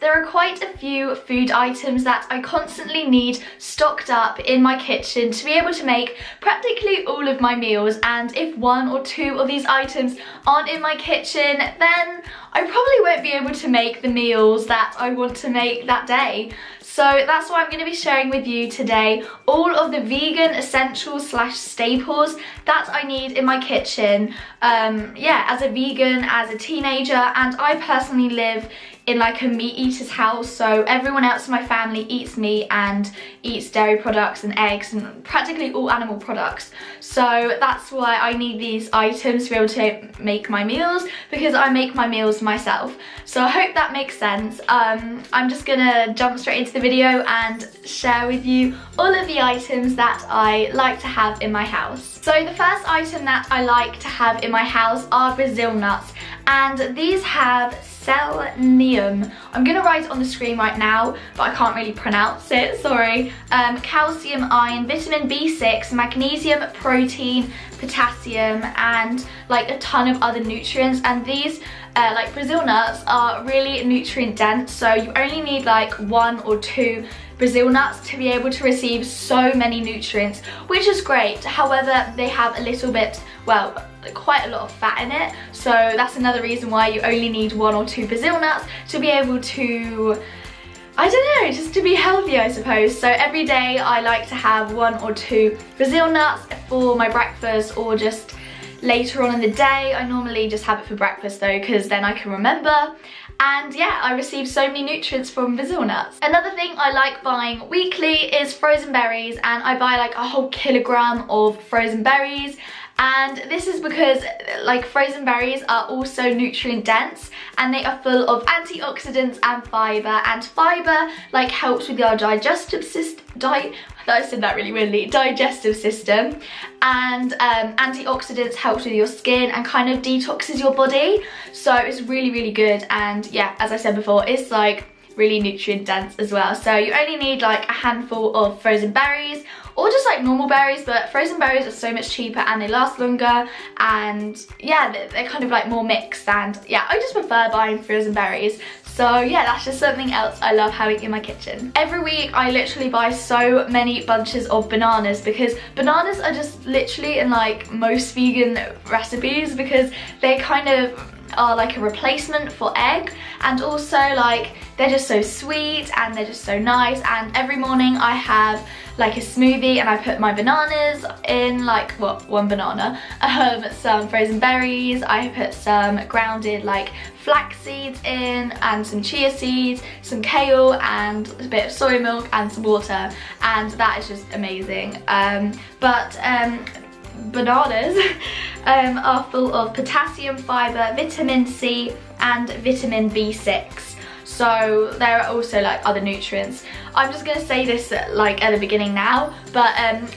There are quite a few food items that I constantly need stocked up in my kitchen to be able to make practically all of my meals, and if one or two of these items aren't in my kitchen, then I probably won't be able to make the meals that I want to make that day. So that's why I'm going to be sharing with you today all of the vegan essentials / staples that I need in my kitchen. Yeah, as a vegan, as a teenager, and I personally live in like a meat eater's house, so everyone else in my family eats meat and eats dairy products and eggs and practically all animal products. So that's why I need these items to be able to make my meals, because I make my meals myself. So I hope that makes sense. I'm just gonna jump straight into the video and share with you all of the items that I like to have in my house. So the first item that I like to have in my house are Brazil nuts, and these have selenium. I'm gonna write it on the screen right now, but I can't really pronounce it, sorry. Calcium, iron, vitamin B6, magnesium, protein, potassium, and like a ton of other nutrients. And these like Brazil nuts are really nutrient dense, so you only need like 1 or 2 Brazil nuts to be able to receive so many nutrients, which is great. However, they have a little bit, well, quite a lot of fat in it, so that's another reason why you only need 1 or 2 Brazil nuts to be able to, I don't know, just to be healthy, I suppose. So every day I like to have 1 or 2 Brazil nuts for my breakfast, or just later on in the day. I normally just have it for breakfast though, because then I can remember. And yeah, I receive so many nutrients from Brazil nuts. Another thing I like buying weekly is frozen berries, and I buy like a whole kilogram of frozen berries. And this is because like frozen berries are also nutrient dense, and they are full of antioxidants and fiber like helps with our digestive system. I said that really weirdly, digestive system, and antioxidants helps with your skin and kind of detoxes your body. So it's really good, and yeah, as I said before, it's like really nutrient dense as well. So you only need like a handful of frozen berries, or just like normal berries, but frozen berries are so much cheaper and they last longer, and yeah, they're kind of like more mixed, and yeah, I just prefer buying frozen berries. So yeah, that's just something else I love having in my kitchen. Every week I literally buy so many bunches of bananas, because bananas are just literally in like most vegan recipes, because they kind of are like a replacement for egg, and also like they're just so sweet and they're just so nice. And every morning I have like a smoothie, and I put my bananas in, like, well, 1 banana, some frozen berries, I put some grounded like flax seeds in, and some chia seeds, some kale, and a bit of soy milk and some water, and that is just amazing. Bananas are full of potassium, fiber, vitamin C, and vitamin B6. So there are also like other nutrients. I'm just gonna say this like at the beginning now, but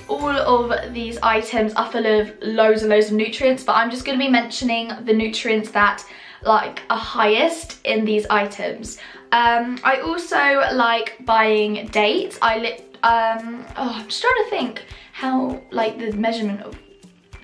all of these items are full of loads and loads of nutrients, but I'm just gonna be mentioning the nutrients that like are highest in these items. I also like buying dates. I'm just trying to think how like the measurement of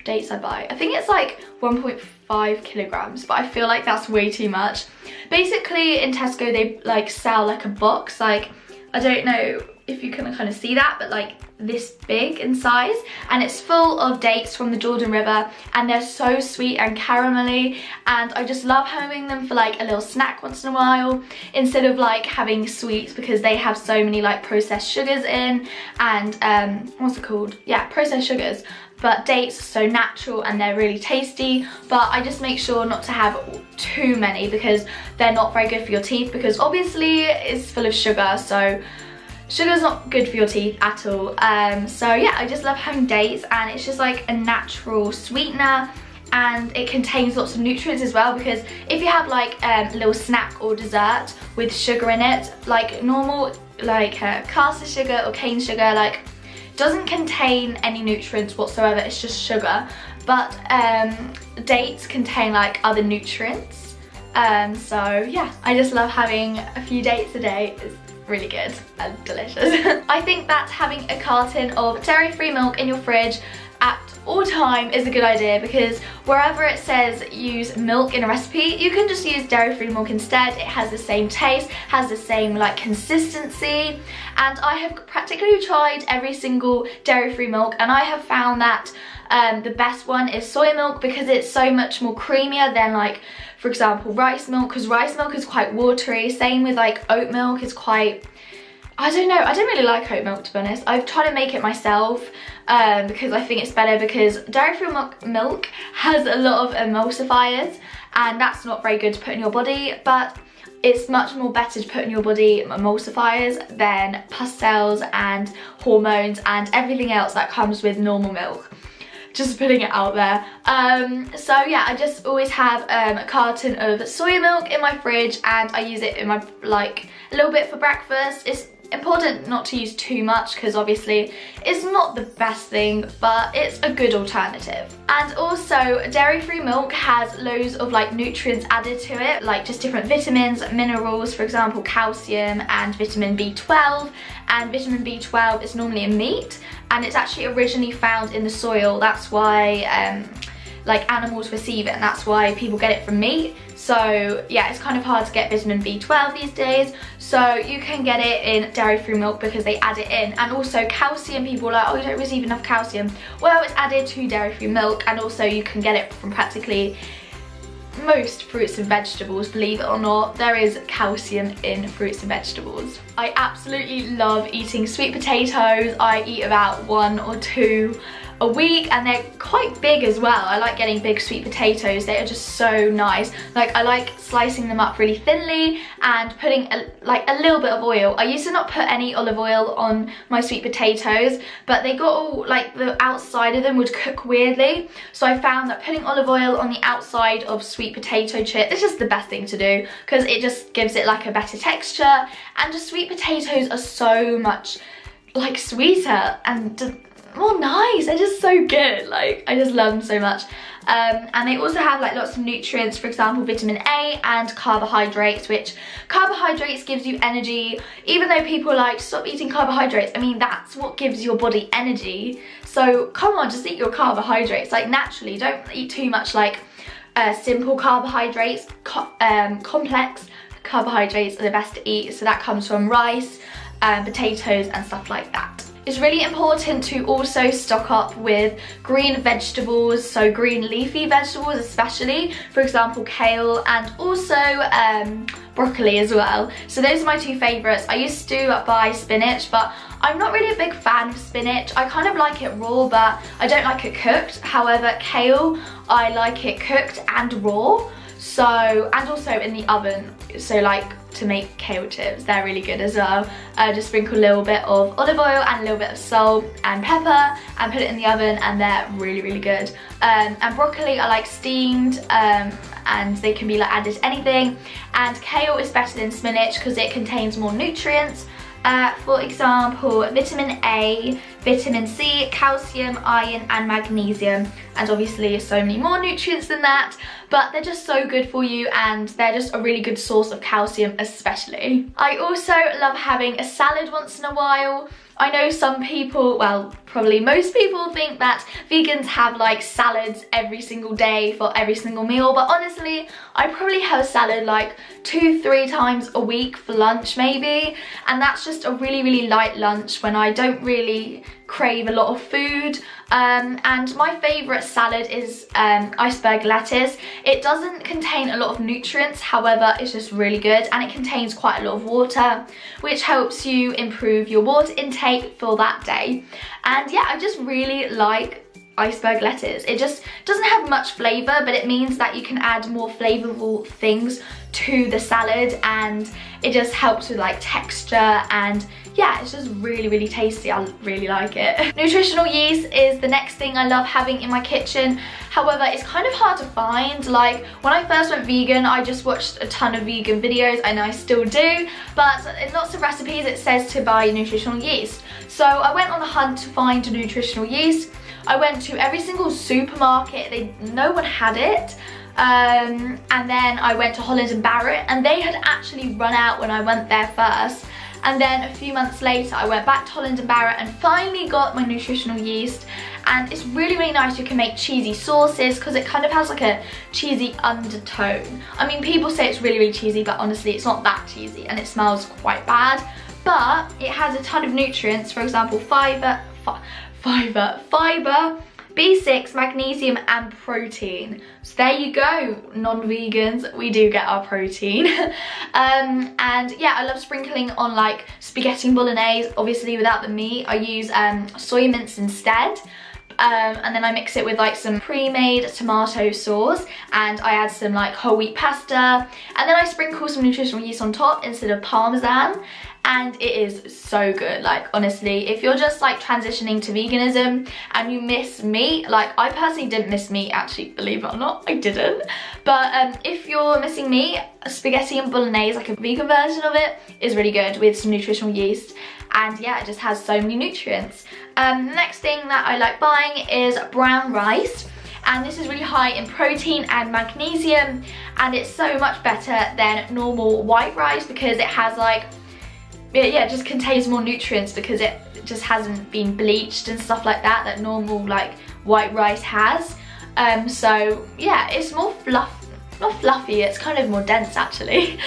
dates I buy. I think it's like 1.5 kilograms, but I feel like that's way too much. Basically in Tesco they like sell like a box, like, I don't know if you can kind of see that, but like this big in size, and it's full of dates from the Jordan River, and they're so sweet and caramelly, and I just love having them for like a little snack once in a while, instead of like having sweets, because they have so many like processed sugars in, and what's it called? Yeah, processed sugars. But dates are so natural and they're really tasty, but I just make sure not to have too many, because they're not very good for your teeth, because obviously it's full of sugar, so sugar's not good for your teeth at all. So yeah, I just love having dates, and it's just like a natural sweetener, and it contains lots of nutrients as well, because if you have like a little snack or dessert with sugar in it, like normal like caster sugar or cane sugar, like doesn't contain any nutrients whatsoever, it's just sugar. But dates contain like other nutrients, so yeah, I just love having a few dates a day. It's really good and delicious. I think that having a carton of dairy-free milk in your fridge at all time is a good idea, because wherever it says use milk in a recipe, you can just use dairy-free milk instead. It has the same taste, has the same like consistency, and I have practically tried every single dairy-free milk, and I have found that the best one is soy milk, because it's so much more creamier than, like, for example, rice milk, because rice milk is quite watery. Same with like oat milk is quite, I don't know, I don't really like oat milk, to be honest. I've tried to make it myself because I think it's better, because dairy-free milk has a lot of emulsifiers, and that's not very good to put in your body, but it's much more better to put in your body emulsifiers than pus cells and hormones and everything else that comes with normal milk. Just putting it out there. So yeah, I just always have a carton of soy milk in my fridge, and I use it in my, like, a little bit for breakfast. It's important not to use too much, because obviously it's not the best thing, but it's a good alternative. And also, dairy-free milk has loads of like nutrients added to it, like just different vitamins, minerals, for example calcium and vitamin B12, and vitamin B12 is normally in meat, and it's actually originally found in the soil. That's why like animals receive it, and that's why people get it from meat. So yeah, it's kind of hard to get vitamin B12 these days, so you can get it in dairy-free milk because they add it in. And also calcium, people are like, oh, you don't receive enough calcium. Well, it's added to dairy-free milk, and also you can get it from practically most fruits and vegetables. Believe it or not, there is calcium in fruits and vegetables. I absolutely love eating sweet potatoes. I eat about 1 or 2 a week, and they're quite big as well. I like getting big sweet potatoes. They are just so nice. Like, I like slicing them up really thinly and putting a little bit of oil. I used to not put any olive oil on my sweet potatoes, but they got all, like, the outside of them would cook weirdly. So I found that putting olive oil on the outside of sweet potato chip is just the best thing to do, because it just gives it like a better texture, and just sweet potatoes are so much like sweeter and more nice. They're just so good. Like, I just love them so much. And they also have like lots of nutrients, for example vitamin A and carbohydrates, which carbohydrates gives you energy. Even though people like stop eating carbohydrates, I mean, that's what gives your body energy. So come on, just eat your carbohydrates, like, naturally. Don't eat too much like simple carbohydrates. Complex carbohydrates are the best to eat, so that comes from rice, potatoes and stuff like that. It's really important to also stock up with green vegetables, so green leafy vegetables especially, for example kale, and also broccoli as well. So those are my 2 favourites. I used to buy spinach, but I'm not really a big fan of spinach. I kind of like it raw, but I don't like it cooked. However, kale, I like it cooked and raw. So, and also in the oven, so like to make kale chips, they're really good as well. Just sprinkle a little bit of olive oil and a little bit of salt and pepper and put it in the oven, and they're really good. And broccoli I like steamed, and they can be like added to anything. And kale is better than spinach because it contains more nutrients. For example, vitamin A, vitamin C, calcium, iron and magnesium, and obviously so many more nutrients than that, but they're just so good for you, and they're just a really good source of calcium especially. I also love having a salad once in a while. I know some people, well, probably most people think that vegans have like salads every single day for every single meal, but honestly, I probably have a salad like 2-3 times a week for lunch maybe, and that's just a really light lunch when I don't really crave a lot of food. And my favourite salad is iceberg lettuce. It doesn't contain a lot of nutrients, however it's just really good, and it contains quite a lot of water, which helps you improve your water intake for that day. And yeah, I just really like iceberg lettuce. It just doesn't have much flavour, but it means that you can add more flavourful things to the salad, and it just helps with like texture, and yeah, it's just really tasty. I really like it. Nutritional yeast is the next thing I love having in my kitchen. However, it's kind of hard to find. Like, when I first went vegan, I just watched a ton of vegan videos, and I still do, but in lots of recipes it says to buy nutritional yeast. So I went on a hunt to find nutritional yeast. I went to every single supermarket, no one had it. And then I went to Holland & Barrett, and they had actually run out when I went there first. And then a few months later I went back to Holland & Barrett and finally got my nutritional yeast, and it's really, really nice. You can make cheesy sauces because it kind of has like a cheesy undertone. I mean, people say it's really, really cheesy, but honestly it's not that cheesy and it smells quite bad. But it has a ton of nutrients, for example, fiber, B6, magnesium and protein. So there you go, non-vegans, we do get our protein. And yeah, I love sprinkling on like spaghetti bolognese, obviously without the meat. I use soy mince instead. And then I mix it with like some pre-made tomato sauce, and I add some like whole wheat pasta, and then I sprinkle some nutritional yeast on top instead of parmesan, and it is so good. Like honestly, if you're just like transitioning to veganism and you miss meat, like I personally didn't miss meat, actually, believe it or not, I didn't, but if you're missing meat, spaghetti and bolognese, like a vegan version of it, is really good with some nutritional yeast. And yeah, it just has so many nutrients. The next thing that I like buying is brown rice, and this is really high in protein and magnesium, and it's so much better than normal white rice because it has like, yeah, it just contains more nutrients because it just hasn't been bleached and stuff like that, that normal like white rice has. So yeah, it's more not fluffy, it's kind of more dense actually.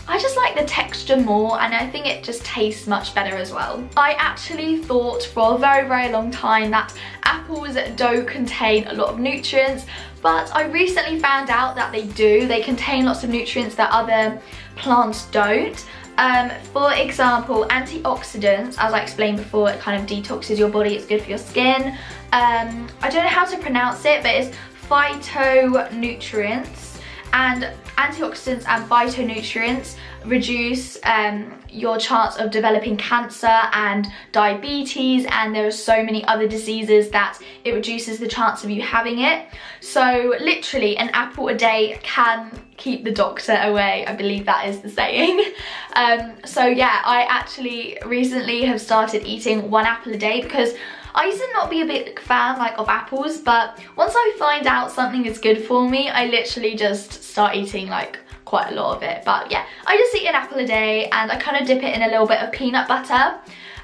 I just like the texture more, and I think it just tastes much better as well. I actually thought for a very, very long time that apples don't contain a lot of nutrients, but I recently found out that they do. They contain lots of nutrients that other plants don't. For example, antioxidants, as I explained before, it kind of detoxes your body, it's good for your skin. I don't know how to pronounce it, but it's phytonutrients. And antioxidants and phytonutrients reduce your chance of developing cancer and diabetes, and there are so many other diseases that it reduces the chance of you having it. So literally an apple a day can keep the doctor away, I believe that is the saying. So yeah, I actually recently have started eating 1 apple a day because I used to not be a big fan like of apples, but once I find out something is good for me, I literally just start eating like quite a lot of it. But yeah, I just eat an apple a day, and I kind of dip it in a little bit of peanut butter,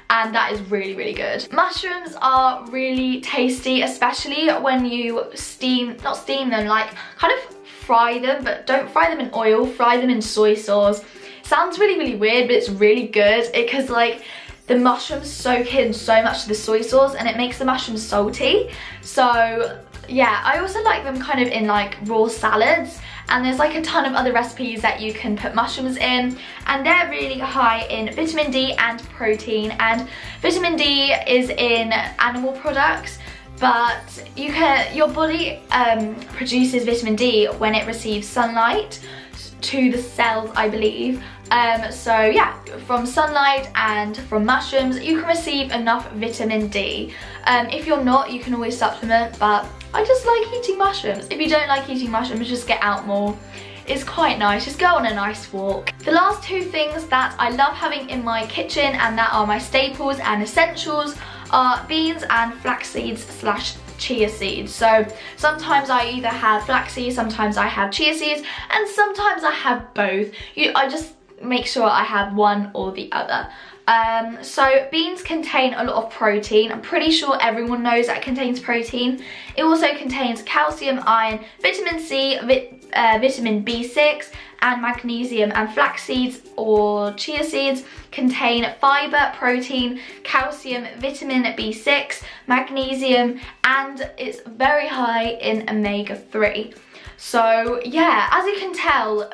and that is really, really good. Mushrooms are really tasty, especially when you not steam them, like kind of fry them, but don't fry them in oil, fry them in soy sauce. Sounds really, really weird, but it's really good because like the mushrooms soak in so much of the soy sauce and it makes the mushrooms salty. So yeah, I also like them kind of in like raw salads, and there's like a ton of other recipes that you can put mushrooms in, and they're really high in vitamin D and protein. And vitamin D is in animal products, but your body produces vitamin D when it receives sunlight to the cells, I believe. So yeah, from sunlight and from mushrooms, you can receive enough vitamin D. If you're not, you can always supplement, but I just like eating mushrooms. If you don't like eating mushrooms, just get out more. It's quite nice, just go on a nice walk. The last 2 things that I love having in my kitchen, and that are my staples and essentials, are beans and flax seeds / chia seeds. So sometimes I either have flax seeds, sometimes I have chia seeds, and sometimes I have both. I just make sure I have one or the other. So beans contain a lot of protein. I'm pretty sure everyone knows that it contains protein. It also contains calcium, iron, vitamin C, vitamin B6 and magnesium, and flax seeds or chia seeds contain fiber, protein, calcium, vitamin B6, magnesium, and it's very high in omega-3. So yeah, as you can tell,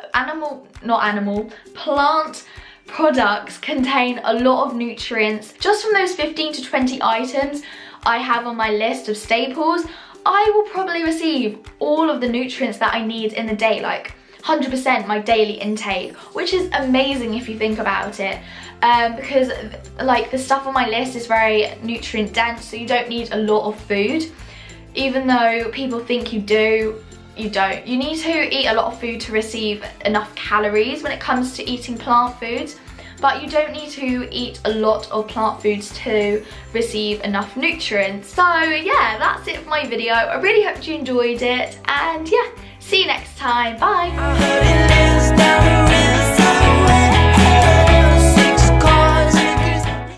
plant products contain a lot of nutrients. Just from those 15 to 20 items I have on my list of staples, I will probably receive all of the nutrients that I need in the day, like 100% my daily intake, which is amazing if you think about it. Because like the stuff on my list is very nutrient dense, so you don't need a lot of food. Even though people think you do, you don't. You need to eat a lot of food to receive enough calories when it comes to eating plant foods, but you don't need to eat a lot of plant foods to receive enough nutrients. So yeah, that's it for my video. I really hope you enjoyed it, and yeah, see you next time. Bye.